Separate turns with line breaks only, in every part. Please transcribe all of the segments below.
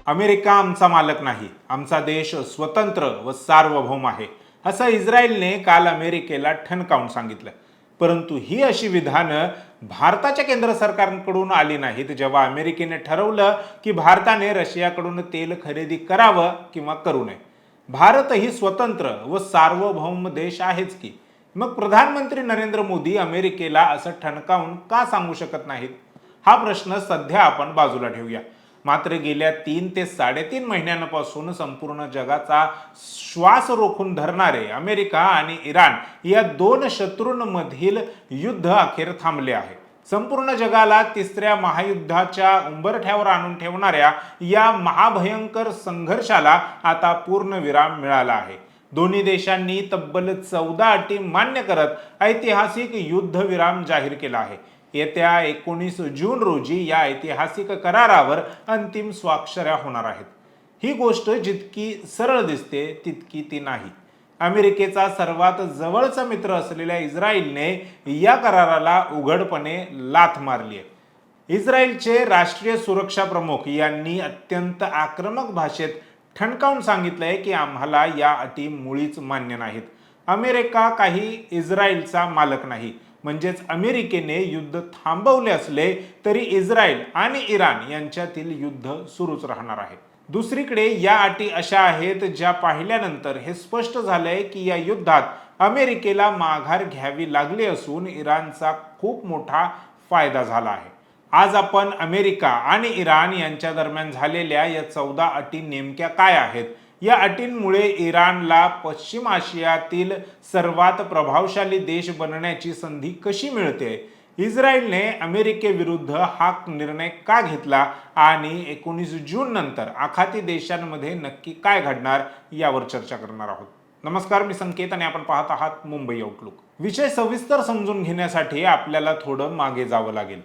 America आमचा मालक नाही, आमचा देश स्वतंत्र व सार्वभौम आहे, असं इस्रायलने काल अमेरिकेला ठणकावून सांगितलं. परंतु ही अशी विधानं भारताच्या केंद्र सरकारकडून आली नाहीत जेव्हा अमेरिकेने ठरवलं की भारताने रशियाकडून तेल खरेदी करावं किंवा करू नये. भारत ही स्वतंत्र व सार्वभौम देश आहेच की. मग प्रधानमंत्री नरेंद्र मोदी अमेरिकेला असं ठणकावून का सांगू शकत नाहीत? हा प्रश्न सध्या आपण बाजूला ठेवूया. मात्र गेल्या 3 ते 3.5 महिन्यांपासून संपूर्ण जगाचा श्वास रोखून धरणारे अमेरिका आणि इराण या दोन शत्रूंमधील युद्ध अखेर थांबले आहे. संपूर्ण जगाला तिसऱ्या महायुद्धाच्या उंबरठ्यावर आणून ठेवणाऱ्या या महाभयंकर संघर्षाला आता पूर्णविराम मिळाला आहे. दोन्ही देशांनी तब्बल 14 अटी मान्य करत ऐतिहासिक युद्धविराम जाहीर केला आहे. येत्या 19 जून रोजी या ऐतिहासिक करारावर अंतिम स्वाक्षऱ्या होणार आहेत. ही गोष्ट जितकी सरळ दिसते तितकी ती नाही. अमेरिकेचा सर्वात जवळचा मित्र असलेल्या इस्रायलने या कराराला उघडपणे लाथ मारली आहे. इस्रायलचे राष्ट्रीय सुरक्षा प्रमुख यांनी अत्यंत आक्रमक भाषेत ठणकावून सांगितलंय की आम्हाला या अटी मुळीच मान्य नाहीत. अमेरिका काही इस्रायलचा मालक नाही. म्हणजेच अमेरिकेने युद्ध थांबवले असले तरी इस्रायल आणि इराण यांच्यातील युद्ध सुरूच राहणार आहे. दुसरीकडे या अटी अशा आहेत ज्या पाहिल्यानंतर हे स्पष्ट झालंय की या युद्धात अमेरिकेला माघार घ्यावी लागली असून इराणचा खूप मोठा फायदा झाला आहे. आज आपण अमेरिका आणि इराण यांच्या दरम्यान झालेल्या या 14 अटी नेमक्या काय आहेत, या अटींमुळे इराणला पश्चिम आशियातील सर्वात प्रभावशाली देश बनण्याची संधी कशी मिळते, इस्रायलने अमेरिकेविरुद्ध हा निर्णय का घेतला आणि 19 जून नंतर आखाती देशांमध्ये नक्की काय घडणार यावर चर्चा करणार आहोत. नमस्कार, मी संकेत आणि आपण पाहत आहात मुंबई आउटलुक. विषय सविस्तर समजून घेण्यासाठी आपल्याला थोडं मागे जावं लागेल.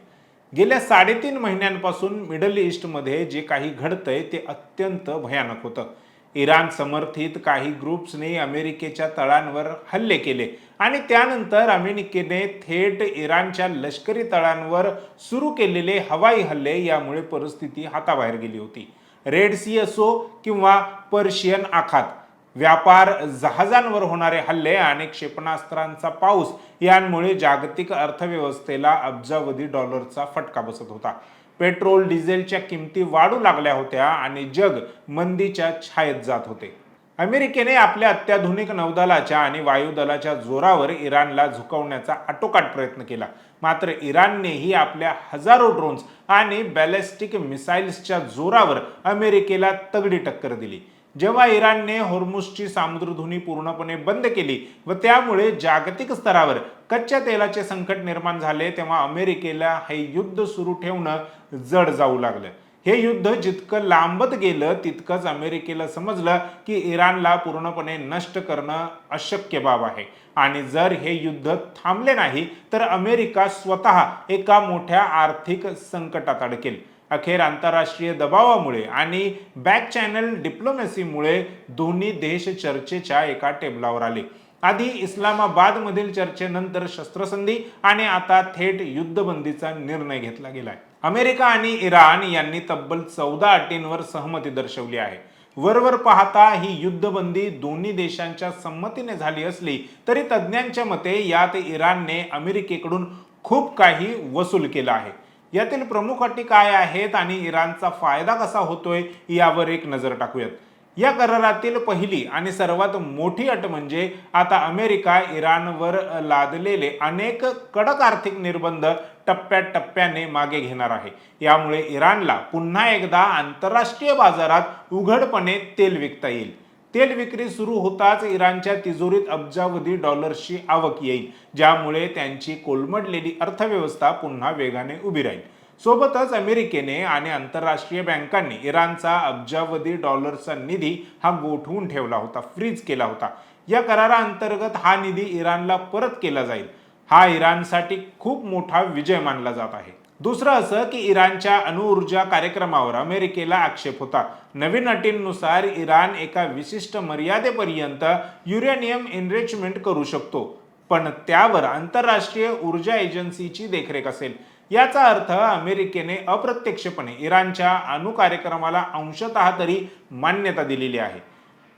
गेल्या 3.5 महिन्यांपासून मिडल ईस्टमध्ये जे काही घडतंय ते अत्यंत भयानक होतं. इराण समर्थित काही ग्रुप्सने अमेरिकेच्या तळांवर हल्ले केले आणि त्यानंतर अमेरिकेने थेट इराणच्या लष्करी तळांवर सुरू केलेले हवाई हल्ले यामुळे परिस्थिती हाताबाहेर गेली होती. रेड सी असो किंवा पर्शियन आखात, व्यापार जहाजांवर होणारे हल्ले आणि क्षेपणास्त्रांचा पाऊस यांमुळे जागतिक अर्थव्यवस्थेला अब्जावधी डॉलरचा फटका बसत होता. पेट्रोल डिझेलच्या किमती वाढू लागल्या होत्या आणि जग मंदीच्या छायेत जात होते. अमेरिकेने आपल्या अत्याधुनिक नौदलाच्या आणि वायुदलाच्या जोरावर इराणला झुकवण्याचा आटोकाट प्रयत्न केला. मात्र इराणनेही आपल्या हजारो ड्रोन्स आणि बॅलिस्टिक मिसाईल्सच्या जोरावर अमेरिकेला तगडी टक्कर दिली. जेव्हा इराणने होर्मुझची सामुद्रधुनी पूर्णपणे बंद केली व त्यामुळे जागतिक स्तरावर कच्च्या तेलाचे संकट निर्माण झाले तेव्हा अमेरिकेला हे युद्ध सुरू ठेवणं जड जाऊ लागलं. हे युद्ध जितकं लांबत गेलं तितकंच अमेरिकेला समजलं की इराणला पूर्णपणे नष्ट करणं अशक्य बाब आहे आणि जर हे युद्ध थांबले नाही तर अमेरिका स्वतः एका मोठ्या आर्थिक संकटात अडकेल. अखेर आंतरराष्ट्रीय दबावामुळे आणि बॅक चॅनल डिप्लोमॅसीमुळे दोन्ही देश चर्चेच्या एका टेबलावर आले. आधी इस्लामाबादमधील चर्चेनंतर शस्त्रसंधी आणि आता थेट युद्धबंदीचा निर्णय घेतला गेलाय. अमेरिका आणि इराण यांनी तब्बल 14 अटींवर सहमती दर्शवली आहे. वरवर पाहता ही युद्धबंदी दोन्ही देशांच्या संमतीने झाली असली तरी तज्ज्ञांच्या मते यात इराणने अमेरिकेकडून खूप काही वसूल केला आहे. यातील प्रमुख अटी काय आहेत आणि इराणचा फायदा कसा होतोय यावर एक नजर टाकूयात. या करारातील पहिली आणि सर्वात मोठी अट म्हणजे आता अमेरिका इराणवर लादलेले अनेक कडक आर्थिक निर्बंध टप्प्याटप्प्याने मागे घेणार आहे. यामुळे इराणला पुन्हा एकदा आंतरराष्ट्रीय बाजारात उघडपणे तेल विकता येईल. तेल विक्री सुरू होताच इराणच्या तिजोरीत अब्जावधी डॉलर्सची आवक येईल, ज्यामुळे त्यांची कोलमडलेली अर्थव्यवस्था पुन्हा वेगाने उभी राहील. सोबतच अमेरिकेने आणि आंतरराष्ट्रीय बँकांनी इराणचा अब्जावधी डॉलर्सचा निधी हा गोठवून ठेवला होता, फ्रीज केला होता. या कराराअंतर्गत हा निधी इराणला परत केला जाईल. हा इराणसाठी खूप मोठा विजय मानला जात आहे. दुसरं असं की इराणच्या अणुऊर्जा कार्यक्रमावर अमेरिकेला आक्षेप होता. नवीन अटींनुसार इराण एका विशिष्ट मर्यादेपर्यंत युरेनियम एनरिचमेंट करू शकतो, पण त्यावर आंतरराष्ट्रीय ऊर्जा एजन्सीची देखरेख असेल। याचा अर्थ अमेरिकेने अप्रत्यक्षपणे इराणच्या अणु कार्यक्रमाला अंशतः तरी मान्यता दिलेली आहे।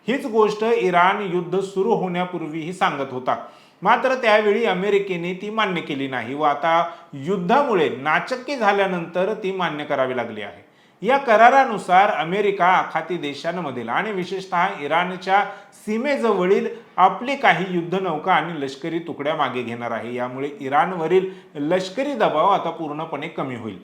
हीच गोष्ट इराण युद्ध सुरू होण्यापूर्वीही सांगत होता, मात्र त्यावेळी अमेरिकेने ती मान्य केली नाही व आता युद्धामुळे नाचक्की झाल्यानंतर ती मान्य करावी लागली आहे। या करारानुसार अमेरिका आखाती देशांमधील आणि विशेषतः इराणच्या सीमेजवळील आपली काही युद्धनौका आणि लष्करी तुकड्या मागे घेणार आहे। यामुळे इराणवरील लष्करी दबाव आता पूर्णपणे कमी होईल।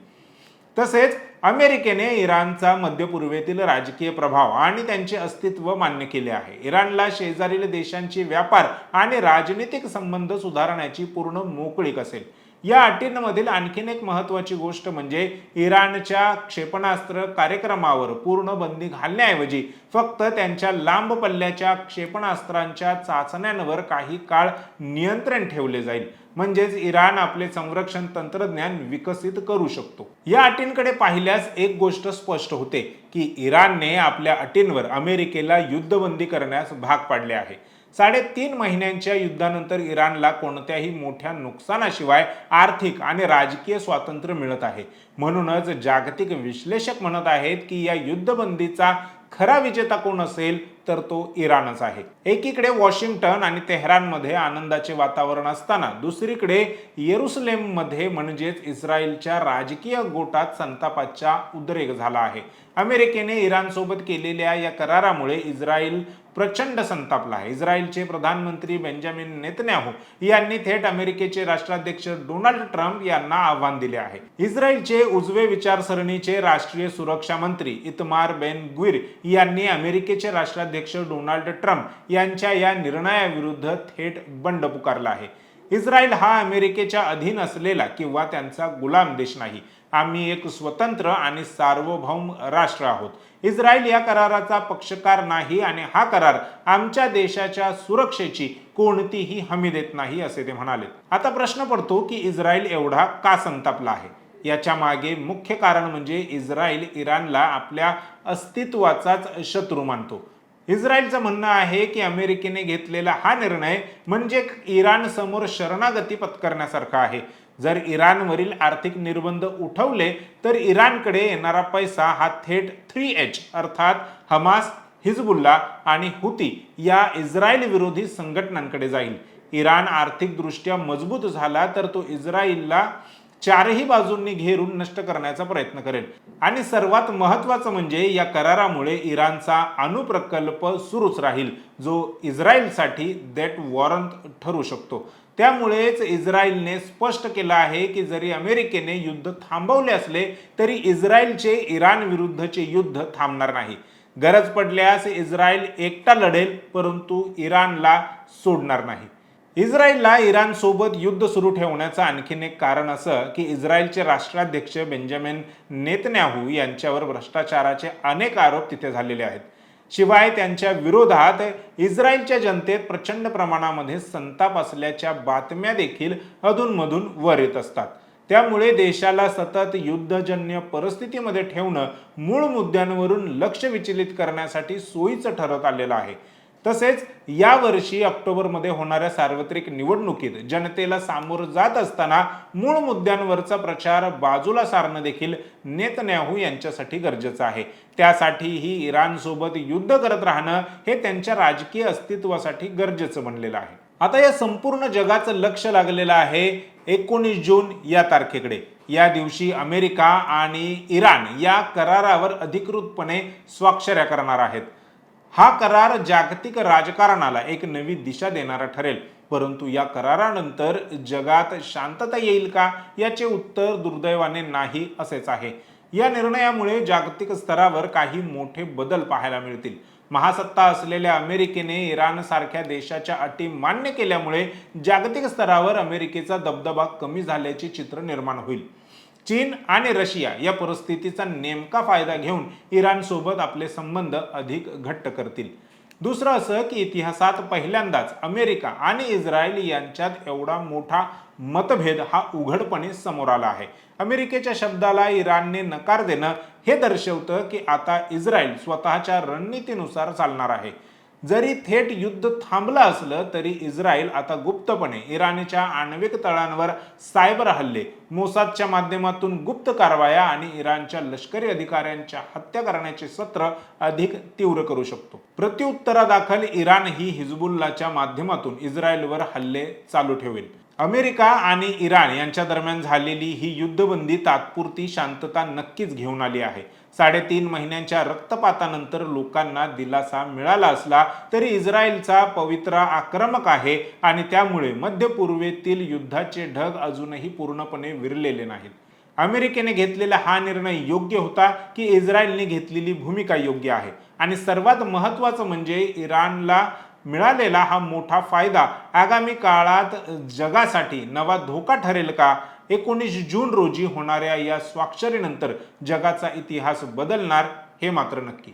तसेच अमेरिकेने इराणचा मध्य पूर्वेतील राजकीय प्रभाव आणि त्यांचे अस्तित्व मान्य केले आहे। इराणला शेजारील देशांची व्यापार आणि राजनीतिक संबंध सुधारण्याची पूर्ण मोकळीक असेल। या अटींमधील आणखीन एक महत्त्वाची गोष्ट म्हणजे इराणच्या क्षेपणास्त्र कार्यक्रमावर पूर्ण बंदी घालण्याऐवजी फक्त त्यांच्या लांब पल्ल्याच्या क्षेपणास्त्रांच्या चाचण्यांवर काही काळ नियंत्रण ठेवले जाईल, म्हणजेच इराण आपले संरक्षण तंत्रज्ञान विकसित करू शकतो। या अटींकडे पाहिल्यास एक गोष्ट स्पष्ट होते की इराणने आपल्या अटींवर अमेरिकेला युद्धबंदी करण्यास भाग पाडले आहे। 3.5 महिन्यांच्या युद्धानंतर इराणला कोणत्याही मोठ्या नुकसानाशिवाय आर्थिक आणि राजकीय स्वातंत्र्य मिळत आहे। म्हणूनच जागतिक विश्लेषक म्हणत आहेत की या युद्धबंदीचा खरा विजेता कोण असेल तर तो इराणच आहे। एकीकडे वॉशिंग्टन आणि तेहरानमध्ये आनंदाचे वातावरण असताना दुसरीकडे येरुसलेममध्ये म्हणजेच इस्रायलच्या राजकीय गोटात संतापाचा उद्रेक झाला आहे। अमेरिकेने इराणसोबत केलेल्या या करारामुळे इस्रायल प्रचंड संतापला आहे। इस्रायलचे प्रधानमंत्री बेंजामिन नेतन्याहू यांनी थेट अमेरिकेचे राष्ट्राध्यक्ष डोनाल्ड ट्रम्प यांना आव्हान दिले आहे। इस्रायलचे उजवे विचारसरणीचे राष्ट्रीय सुरक्षा मंत्री इतमार बेन ग्विर यांनी अमेरिकेचे राष्ट्राध्यक्ष डोनाल्ड ट्रम्प यांच्या या निर्णयाविरुद्ध थेट बंड पुकारला आहे। इस्रायल हा अमेरिकेच्या अधीन असलेला किंवा त्यांचा गुलाम देश नाही। आम्ही एक स्वतंत्र आणि सार्वभौम राष्ट्र आहोत। इस्रायल या कराराचा पक्षकार नाही आणि हा करार आमच्या देशाच्या सुरक्षेची कोणतीही हमी देत नाही असे ते म्हणाले। आता प्रश्न पडतो की इस्रायल एवढा का संतापला आहे? याच्या मागे मुख्य कारण म्हणजे इस्रायल इराणला आपल्या अस्तित्वाचाच शत्रू मानतो। इस्रायलचं म्हणणं आहे की अमेरिकेने घेतलेला हा निर्णय म्हणजे इराण समोर शरणागती पत्करण्यासारखा आहे। जर इराणवरील आर्थिक निर्बंध उठवले तर इराणकडे येणारा पैसा हा थेट 3H अर्थात हमास, हिजबुल्ला आणि हुती या इस्रायल विरोधी संघटनांकडे जाईल। इराण आर्थिकदृष्ट्या मजबूत झाला तर तो इस्रायलला चारही बाजूंनी घेरून नष्ट करण्याचा प्रयत्न करेल आणि सर्वात महत्त्वाचं म्हणजे या करारामुळे इराणचा अणुप्रकल्प सुरूच राहील, जो इस्रायलसाठी डेथ वॉरंट ठरू शकतो। त्यामुळेच इस्रायलने स्पष्ट केलं आहे की जरी अमेरिकेने युद्ध थांबवले असले तरी इस्रायलचे इराण विरुद्धचे युद्ध थांबणार नाही। गरज पडल्यास इस्रायल एकटा लढेल परंतु इराणला सोडणार नाही। इस्रायलला इराण सोबत युद्ध सुरू ठेवण्याचं आणखीन एक कारण असं की इस्रायलचे राष्ट्राध्यक्ष बेंजामिन नेतन्याहू यांच्यावर भ्रष्टाचाराचे अनेक आरोप तिथे झालेले आहेत। शिवाय त्यांच्या विरोधात इस्रायलच्या जनतेत प्रचंड प्रमाणामध्ये संताप असल्याच्या बातम्या देखील अधूनमधून वर येत असतात। त्यामुळे देशाला सतत युद्धजन्य परिस्थितीमध्ये ठेवणं मूळ मुद्द्यांवरून लक्ष विचलित करण्यासाठी सोयीचं ठरत आलेलं आहे। तसेच यावर्षी ऑक्टोबरमध्ये होणाऱ्या सार्वत्रिक निवडणुकीत जनतेला सामोरं जात असताना मूळ मुद्द्यांवरचा प्रचार बाजूला सारणं देखील नेतन्याहू यांच्यासाठी गरजेचं आहे। त्यासाठीही इराणसोबत युद्ध करत राहणं हे त्यांच्या राजकीय अस्तित्वासाठी गरजेचं बनलेलं आहे। आता या संपूर्ण जगाचं लक्ष लागलेलं आहे 19 जून या तारखेकडे। या दिवशी अमेरिका आणि इराण या करारावर अधिकृतपणे स्वाक्षऱ्या करणार आहेत। हा करार जागतिक राजकारणाला एक नवी दिशा देणारा ठरेल, परंतु या करारानंतर जगात शांतता येईल का याचे उत्तर दुर्दैवाने नाही असेच आहे। या निर्णयामुळे जागतिक स्तरावर काही मोठे बदल पाहायला मिळतील। महासत्ता असलेल्या अमेरिकेने इराण सारख्या देशाच्या अटी मान्य केल्यामुळे जागतिक स्तरावर अमेरिकेचा दबदबा कमी झाल्याचे चित्र निर्माण होईल। चीन आणि रशिया या परिस्थितीचा नेमका फायदा घेऊन इराण सोबत आपले संबंध अधिक घट्ट करतील। दुसरं असं की इतिहासात पहिल्यांदाच अमेरिका आणि इस्रायल यांच्यात एवढा मोठा मतभेद हा उघडपणे समोर आला आहे। अमेरिकेच्या शब्दाला इराणने नकार देणं हे दर्शवतं की आता इस्रायल स्वतःच्या रणनीतीनुसार चालणार आहे। जरी थेट युद्ध थांबलं असलं तरी इस्रायल आता गुप्तपणे इराणच्या आण्विक तळांवर सायबर हल्ले, मोसादच्या माध्यमातून गुप्त कारवाया आणि इराणच्या लष्करी अधिकाऱ्यांच्या हत्या करण्याचे सत्र अधिक तीव्र करू शकतो. प्रत्युत्तरादाखल इराण ही हिजबुल्लाच्या माध्यमातून इस्रायलवर हल्ले चालू ठेवेल. अमेरिका आणि इराण यांच्या दरम्यान झालेली ही युद्धबंदी तात्पुरती शांतता नक्कीच घेऊन आली आहे. 3.5 महिन्यांच्या रक्तपातानंतर लोकांना दिलासा मिळाला असला तरी इस्रायलचा पवित्रा आक्रमक आहे आणि त्यामुळे मध्य पूर्वेतील युद्धाचे ढग अजूनही पूर्णपणे विरलेले नाहीत. अमेरिकेने घेतलेला हा निर्णय योग्य होता की इस्रायलने घेतलेली भूमिका योग्य आहे आणि सर्वात महत्त्वाचं म्हणजे इराणला मिळालेला हा मोठा फायदा आगामी काळात जगासाठी नवा धोका ठरेल का? 19 जून रोजी होणाऱ्या या स्वाक्षरीनंतर जगाचा इतिहास बदलणार हे मात्र नक्की.